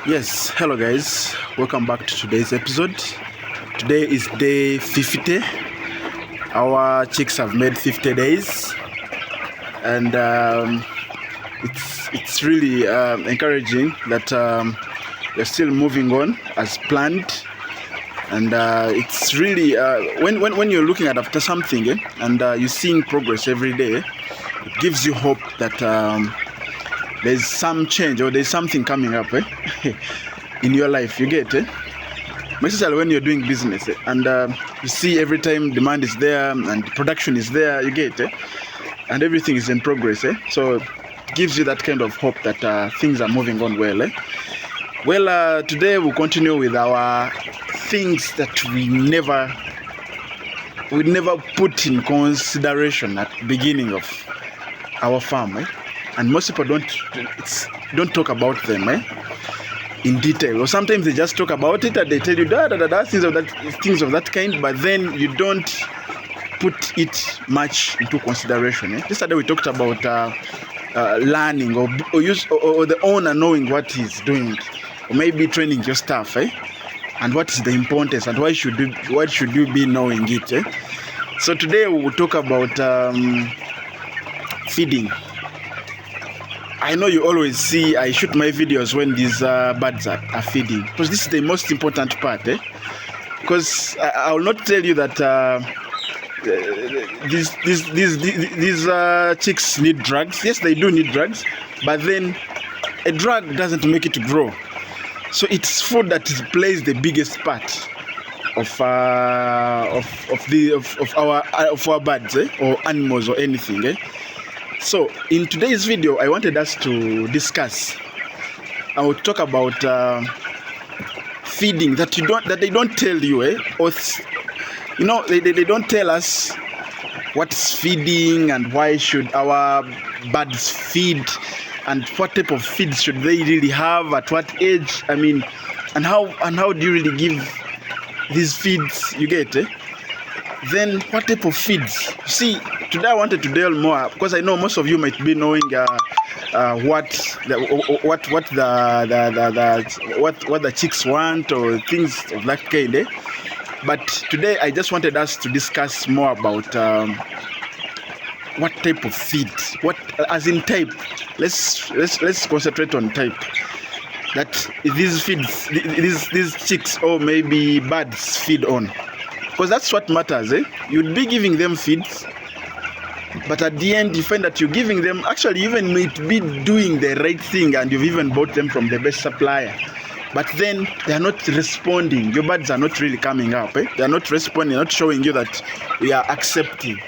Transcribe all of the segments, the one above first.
Yes, hello guys, welcome back to today's episode. Today is day 50. Our chicks have made 50 days, and it's really encouraging that they're still moving on as planned. And it's really when you're looking at after something and you're seeing progress every day, it gives you hope that there's some change or there's something coming up in your life. You get it? Especially when you're doing business and you see every time demand is there and production is there, you get it, and everything is in progress. So it gives you that kind of hope that things are moving on well. Well, today we'll continue with our things that we never put in consideration at the beginning of our farm. And most people don't talk about them in detail, or sometimes they just talk about it and they tell you things of that kind, but then you don't put it much into consideration. Yesterday we talked about learning or the owner knowing what he's doing, or maybe training your staff, and what is the importance and why should you be knowing it. So today we will talk about feeding. I know you always see I shoot my videos when these birds are feeding, because this is the most important part. Because I will not tell you that these chicks need drugs. Yes, they do need drugs, but then a drug doesn't make it grow. So it's food that plays the biggest part of our birds or animals or anything. So in today's video, I wanted us to discuss. I will talk about feeding that they don't tell you, or they don't tell us what's feeding and why should our birds feed, and what type of feeds should they really have at what age. I mean, and how do you really give these feeds? You get Then what type of feeds? See, today I wanted to delve more, because I know most of you might be knowing what the chicks want or things of that kind. But today I just wanted us to discuss more about what type of feed, what as in type. Let's concentrate on type. That these feeds, these chicks or maybe birds feed on, because that's what matters. You'd be giving them feeds, but at the end you find that you're giving them, actually even might be doing the right thing and you've even bought them from the best supplier, but then they are not responding. Your birds are not really coming up. They are not responding, not showing you that we are accepting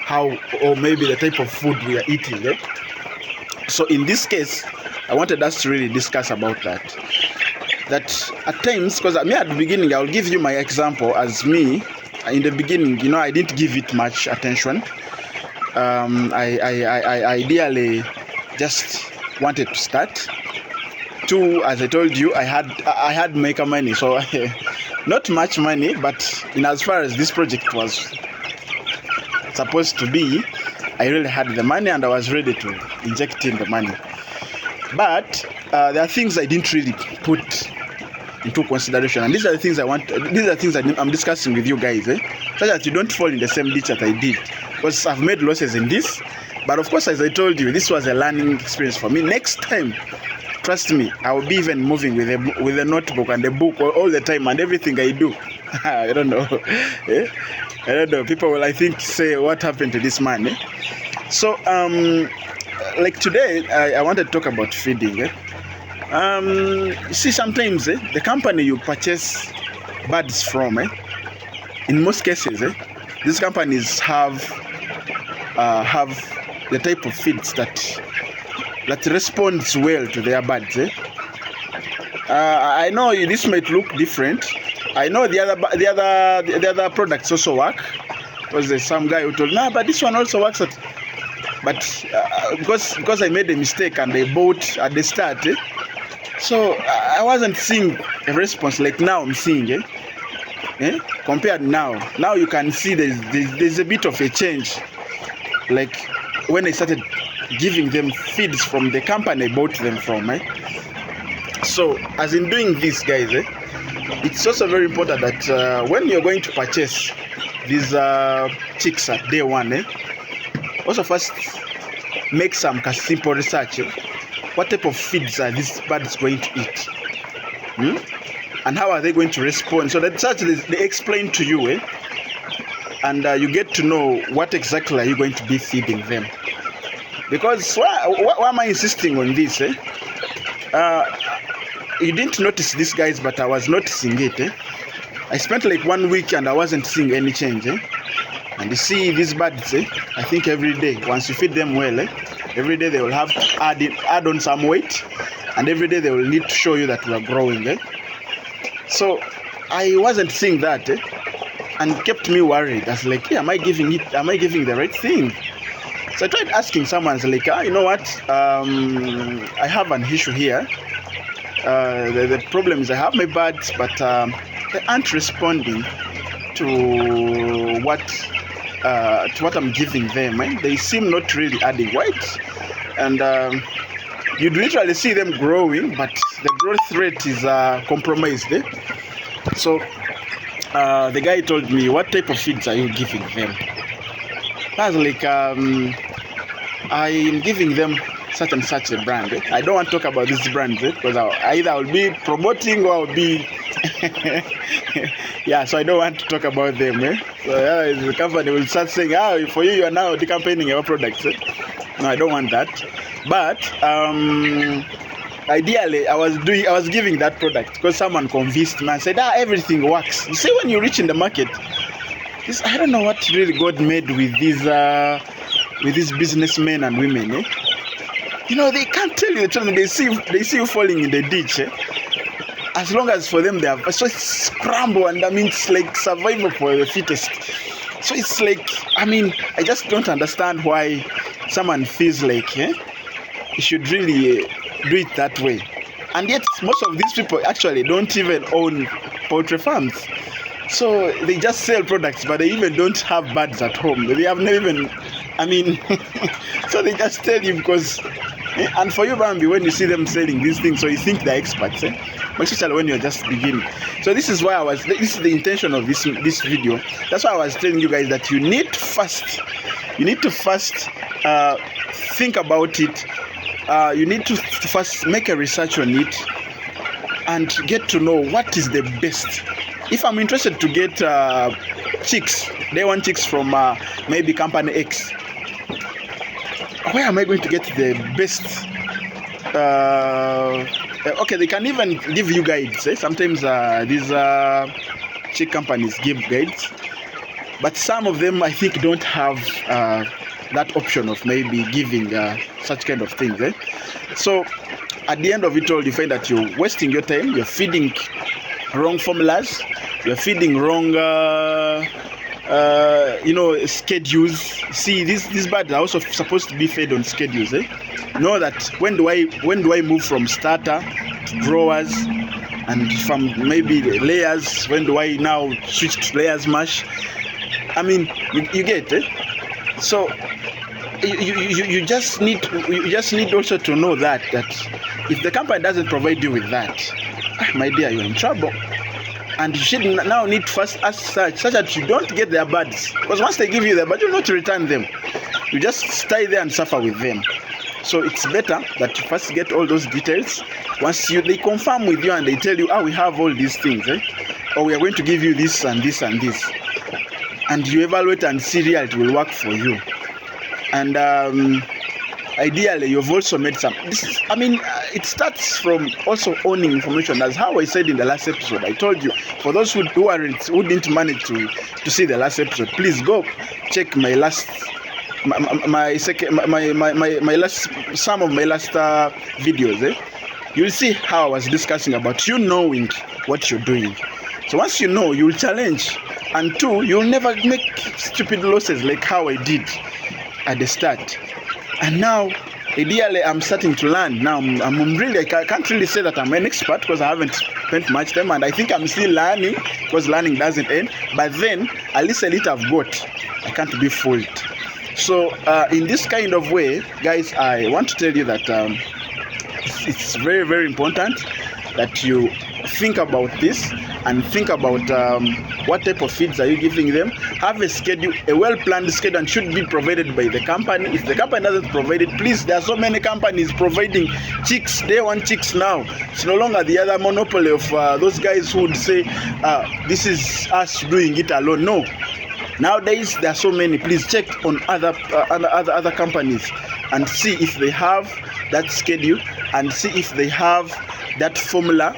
how, or maybe the type of food we are eating. So in this case, I wanted us to really discuss about that at times, because me at the beginning, I'll give you my example as me. In the beginning, I didn't give it much attention. I ideally just wanted to start. Two, as I told you, I had maker money, so not much money, but in as far as this project was supposed to be, I really had the money and I was ready to inject in the money. But there are things I didn't really put into consideration, and these are the things I'm discussing with you guys, so that you don't fall in the same ditch that I did, because I've made losses in this. But of course, as I told you, this was a learning experience for me. Next time, trust me, I will be even moving with a notebook and a book all the time, and everything I do. I don't know. I don't know. People will, I think, say, what happened to this man? So like today, I want to talk about feeding. See, sometimes the company you purchase birds from, in most cases, these companies have the type of feeds that responds well to their birds. I know this might look different. I know the other products also work, because there's some guy who told me, but this one also works but because I made a mistake and I bought at the start, so I wasn't seeing a response like now I'm seeing. Compared now you can see there's a bit of a change. Like when I started giving them feeds from the company I bought them from, So as in doing this, guys, it's also very important that when you're going to purchase these chicks at day one, also first make some simple research. What type of feeds are these birds going to eat? And how are they going to respond? So that such they explain to you, and you get to know what exactly are you going to be feeding them. Because why am I insisting on this? You didn't notice this, guys, but I was noticing it. I spent like 1 week and I wasn't seeing any change. And you see these birds, I think every day, once you feed them well, every day they will have to add on some weight, and every day they will need to show you that we are growing. So I wasn't seeing that, and it kept me worried. I was like, am I giving the right thing? So I tried asking someone, like, you know what, I have an issue here. The problem is I have my birds, but they aren't responding to what I'm giving them. They seem not really adding weight, and you'd literally see them growing, but the growth rate is compromised. So the guy told me, what type of feeds are you giving them? I was like, I'm giving them such and such a brand. I don't want to talk about this brand because either I'll be promoting or I'll be yeah, so I don't want to talk about them. So the company will start saying, for you are now decampaigning your products. No, I don't want that. But ideally I was giving that product because someone convinced me and said, everything works. You see, when you reach in the market, I don't know what really God made with these businessmen and women. They can't tell you the truth. They see you falling in the ditch. As long as for them they have so it's scramble, and it's like survival for the fittest. So it's like, I just don't understand why someone feels like you should really do it that way. And yet most of these people actually don't even own poultry farms. So they just sell products, but they even don't have birds at home. They have never even, so they just tell you because, and for you, Bambi, when you see them selling these things, so you think they're experts, especially when you're just beginning. So this is why this is the intention of this video. That's why I was telling you guys that you need to first think about it. You need to first make a research on it and get to know what is the best. If I'm interested to get chicks, day one chicks from maybe company X, where am I going to get the best? Okay, they can even give you guides. Sometimes these chick companies give guides, but some of them I think don't have that option of maybe giving such kind of things. So at the end of it all, you find that you're wasting your time. You're feeding wrong formulas. You're feeding wrong schedules. See, these birds are also supposed to be fed on schedules. Know that when do I move from starter to growers, and from maybe layers, when do I now switch to layers mash? You get it. So you just need also to know that if the company doesn't provide you with that, my dear, you're in trouble. And you should now need to first ask such that you don't get their birds. Because once they give you their birds, you not return them. You just stay there and suffer with them. So it's better that you first get all those details. Once they confirm with you and they tell you, we have all these things, or we are going to give you this and this and this, and you evaluate and see real it will work for you. And ideally, you've also made some. It starts from also owning information. As how I said in the last episode, I told you, for those who didn't manage to see the last episode, please go check my last videos. You'll see how I was discussing about you knowing what you're doing. So once you know, you'll challenge, and two, you'll never make stupid losses like how I did at the start. And now, ideally, I'm starting to learn. Now, I can't really say that I'm an expert because I haven't spent much time, and I think I'm still learning because learning doesn't end. But then, at least a little I've got. I can't be fooled. So, in this kind of way, guys, I want to tell you that it's very, very important that you think about this and think about what type of feeds are you giving them. Have a schedule, a well-planned schedule, and should be provided by the company. If the company doesn't provide it, please, there are so many companies providing chicks. They want chicks now. It's no longer the other monopoly of those guys who would say this is us doing it alone. No, nowadays there are so many. Please check on other companies and see if they have that schedule, and see if they have that formula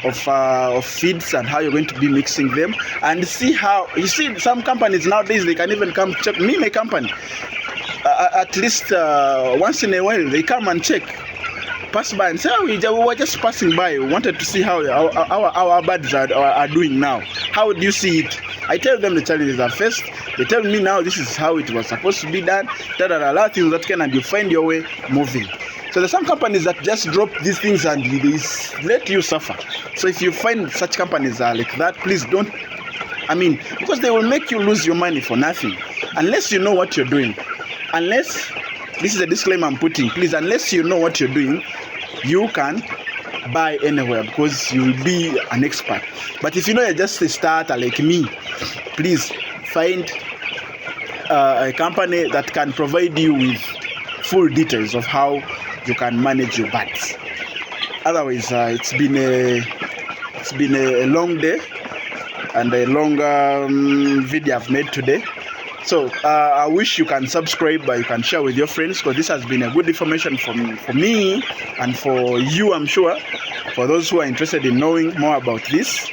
of feeds and how you're going to be mixing them, and see how, you see, some companies nowadays, they can even come check me, my company, at least once in a while they come and check, pass by and say, oh, we were just passing by, we wanted to see how our birds are doing now. How do you see it? I tell them the challenges are faced. They tell me now this is how it was supposed to be done. There are a lot of things that can, and you find your way moving. So there's some companies that just drop these things and they let you suffer. So if you find such companies are like that, please don't, because they will make you lose your money for nothing. Unless you know what you're doing. Unless, this is a disclaimer I'm putting, please, unless you know what you're doing, you can buy anywhere because you will be an expert. But if you know you're just a starter like me, please find a company that can provide you with full details of how you can manage your birds. Otherwise, it's been a long day and a long video I've made today. So I wish you can subscribe, you can share with your friends, because this has been a good information for me and for you, I'm sure, for those who are interested in knowing more about this,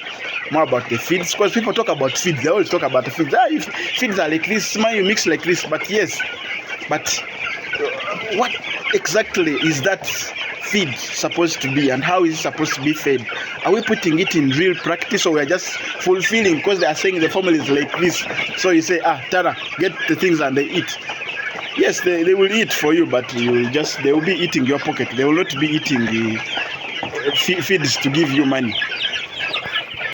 more about the feeds. Because people talk about feeds, they always talk about the feeds. Feeds are like this, you mix like this. But yes, what exactly is that feed supposed to be, and how is it supposed to be fed? Are we putting it in real practice, or we are just fulfilling because they are saying the formula is like this? So you say, Tara, get the things and they eat. Yes, they will eat for you, but they will be eating your pocket. They will not be eating the feeds to give you money.